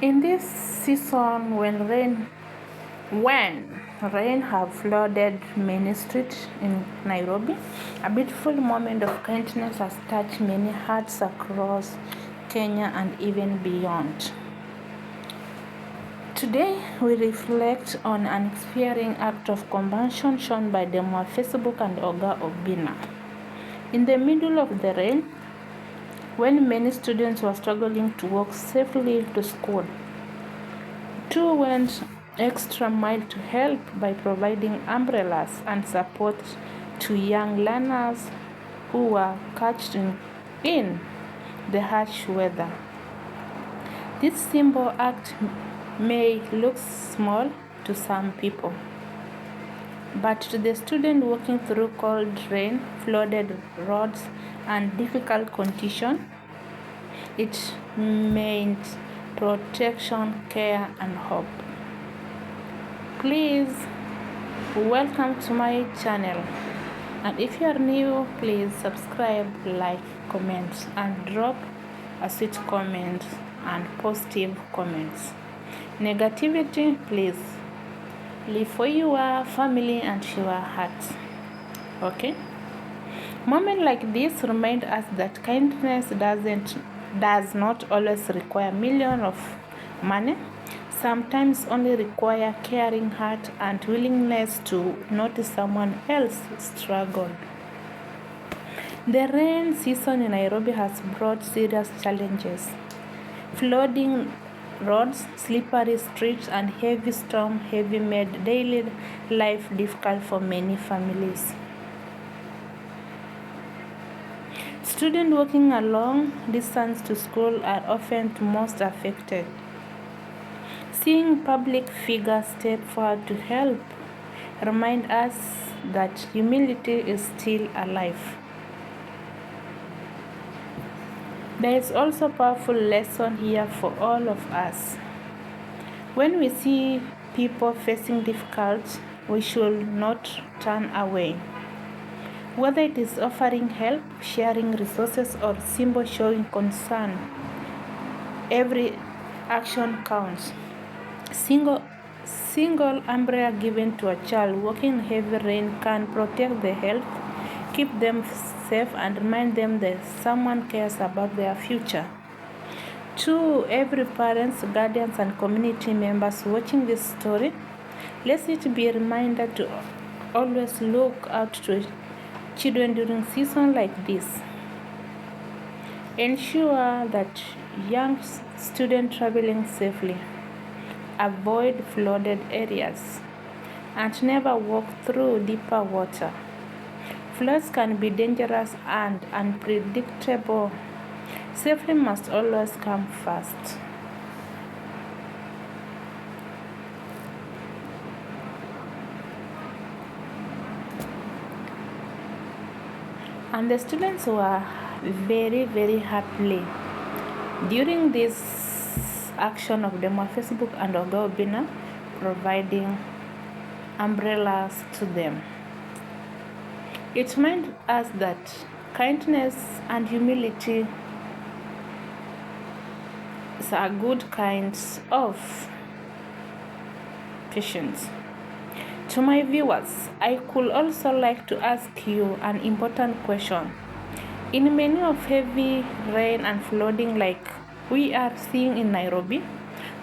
In this season, when rain have flooded many streets in Nairobi, a beautiful moment of kindness has touched many hearts across Kenya and even beyond. Today, we reflect on an inspiring act of compassion shown by them on Facebook and Oga Obinna. In the middle of the rain, when many students were struggling to walk safely to school, two went extra mile to help by providing umbrellas and support to young learners who were caught in the harsh weather. This simple act may look small to some people, but to the student walking through cold rain, flooded roads, and difficult conditions, it meant protection, care, and hope. Please welcome to my channel, and if you are new, please subscribe, like, comment, and drop a sweet comment and positive comments. Negativity, please leave for your family and your heart. Okay? Moments like this remind us that kindness does not always require millions of money. Sometimes only require caring heart and willingness to notice someone else's struggle. The rain season in Nairobi has brought serious challenges. Flooding roads, slippery streets, and heavy storm have made daily life difficult for many families. Students walking a long distance to school are often the most affected. Seeing public figures step forward to help remind us that humility is still alive. There is also a powerful lesson here for all of us. When we see people facing difficulty, we should not turn away. Whether it is offering help, sharing resources, or simply showing concern, every action counts. Single umbrella given to a child walking in heavy rain can protect their health, keep them safe, and remind them that someone cares about their future. To every parents, guardians, and community members watching this story, let it be a reminder to always look out to children during seasons like this. Ensure that young students traveling safely, avoid flooded areas, and never walk through deeper water. Floods can be dangerous and unpredictable. Safety must always come first. And the students were very happily during this action of them on Facebook and Oga Obinna providing umbrellas to them. It reminds us that kindness and humility are good kinds of patience. To my viewers, I could also like to ask you an important question. In many of heavy rain and flooding like we are seeing in Nairobi,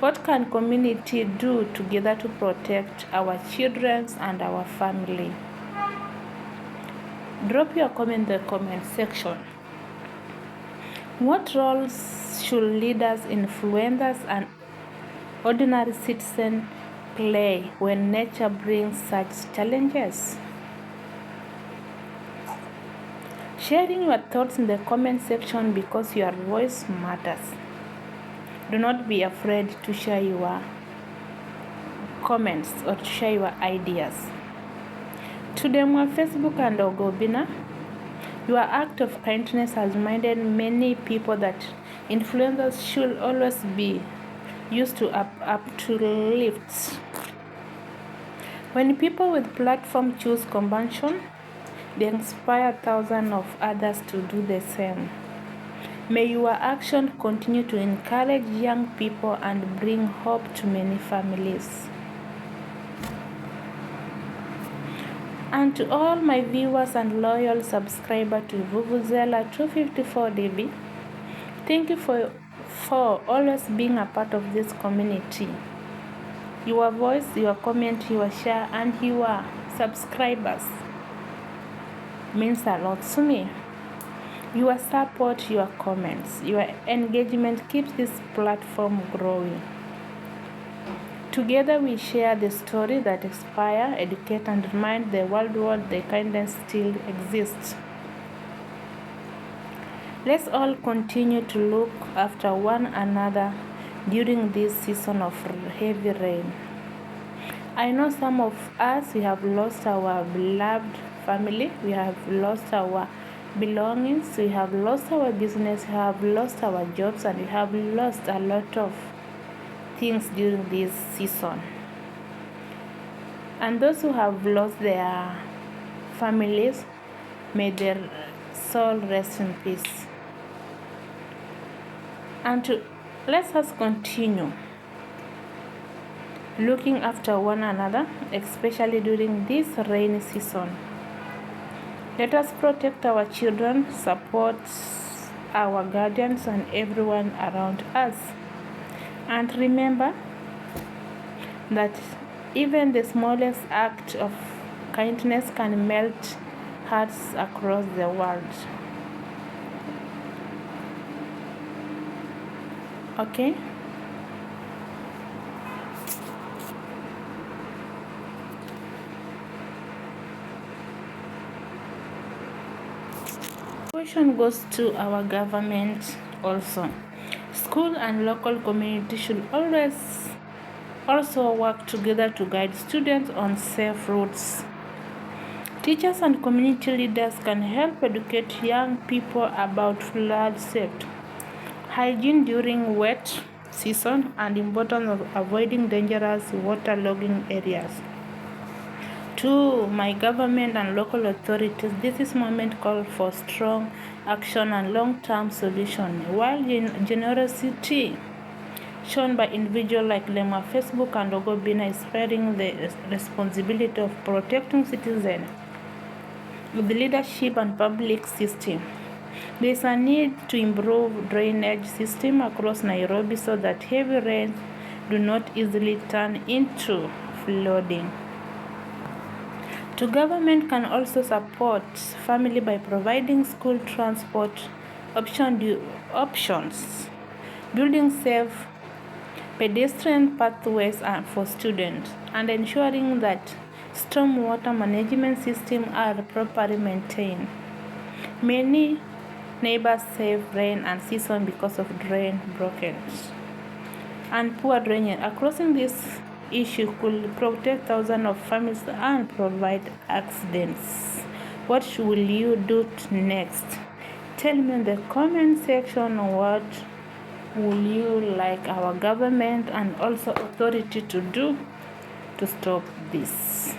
what can community do together to protect our children and our family? Drop your comment in the comment section. What roles should leaders, influencers, and ordinary citizens play when nature brings such challenges? Sharing your thoughts in the comment section because your voice matters. Do not be afraid to share your comments or to share your ideas. To them on Facebook and Oga Obinna, your act of kindness has reminded many people that influencers should always be used to uplift. When people with platform choose compassion, they inspire thousands of others to do the same. May your action continue to encourage young people and bring hope to many families. And to all my viewers and loyal subscribers to Vuvuzelah 254DB, thank you for always being a part of this community. Your voice, your comment, your share, and your subscribers means a lot to me. Your support, your comments, your engagement keeps this platform growing. Together we share the story that inspire, educate, and remind the world the kindness still exists. Let's all continue to look after one another during this season of heavy rain. I know some of us, we have lost our beloved family, we have lost our belongings, we have lost our business, we have lost our jobs, and we have lost a lot of things during this season. And those who have lost their families, may their soul rest in peace. And let us continue looking after one another, especially during this rainy season. Let us protect our children, support our guardians, and everyone around us. And remember that even the smallest act of kindness can melt hearts across the world. Okay? Question goes to our government also. School and local community should always also work together to guide students on safe routes. Teachers and community leaders can help educate young people about flood safety, hygiene during wet season, and importance of avoiding dangerous waterlogging areas. To my government and local authorities, this is moment call for strong action and long-term solution. While generosity shown by individuals like Lema Facebook and Oga Obinna is spreading the responsibility of protecting citizens with the leadership and public system. There is a need to improve drainage system across Nairobi so that heavy rains do not easily turn into flooding. The government can also support family by providing school transport options, building safe pedestrian pathways for students, and ensuring that stormwater management systems are properly maintained. Many neighbors save rain and season because of drain blockage and poor drainage. Crossing this issue could protect thousands of families and prevent accidents. What will you do next? Tell me in the comment section what will you like our government and also authority to do to stop this.